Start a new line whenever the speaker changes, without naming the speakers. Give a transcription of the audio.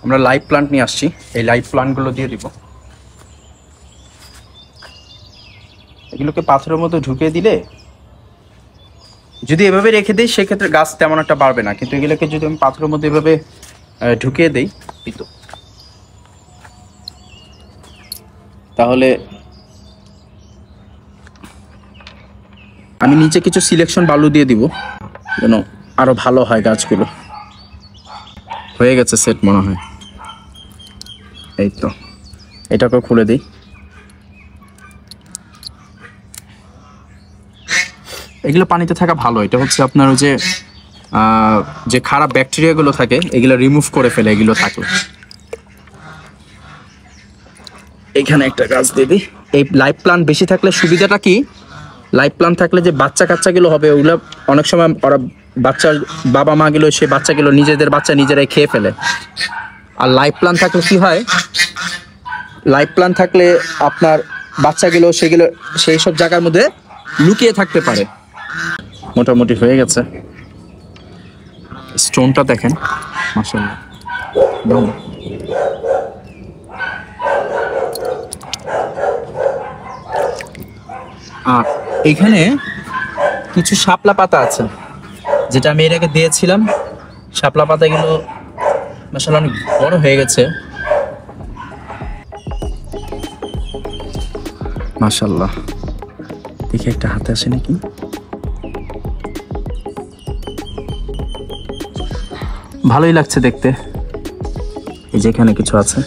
আমরা live plant নিয়ে আসছি, এই লাইভ প্লান্টগুলো দিয়ে দিব। এগুলোকে পাথরের মধ্যে ঢুকিয়ে দিলে, যদি এভাবে রেখে দিই সেক্ষেত্রে গাছ তেমন একটা বাড়বে না, কিন্তু এগুলোকে যদি আমি পাথরের মধ্যে এভাবে ঢুকিয়ে দিই তাহলে আমি নিচে কিছু সিলেকশন বালু দিয়ে দিব যেন আরো ভালো হয় গাছগুলো। হয়ে গেছে সেট মনে হয়। এই তো, এটাকে খুলে দিই। এগুলো পানিতে থাকা ভালো, এটা হচ্ছে আপনার ওই যে খারাপ ব্যাকটেরিয়াগুলো থাকে এগুলো রিমুভ করে ফেলে এগুলো থাকলে। এখানে একটা গাছ দিয়ে দিই। এই লাইভ প্লান্ট বেশি থাকলে সুবিধাটা কি, লাইভ প্লান্ট থাকলে যে বাচ্চা কাচ্চাগুলো হবে ওগুলো অনেক সময় ওরা বাচ্চার বাবা মা গুলো সে বাচ্চাগুলো নিজেদের বাচ্চা নিজেরাই খেয়ে ফেলে। আর লাইভ প্লান্ট থাকলে কি হয়, লাইভ প্লান্ট থাকলে আপনার বাচ্চাগুলো সেগুলো সেই সব জায়গার মধ্যে লুকিয়ে থাকতে পারে। মোটামুটি হয়ে গেছে। স্টোনটা দেখেন মাশাআল্লাহ। আর এখানে কিছু শাপলা পাতা আছে যেটা আমি এর আগে দিয়েছিলাম। শাপলা পাতাগুলো মাশাআল্লাহ অনেক বড় হয়ে গেছে মাশাআল্লাহ। দেখি একটা হাতে আসে নাকি। ভালোই লাগছে দেখতে। এই যে এখানে কিছু আছে।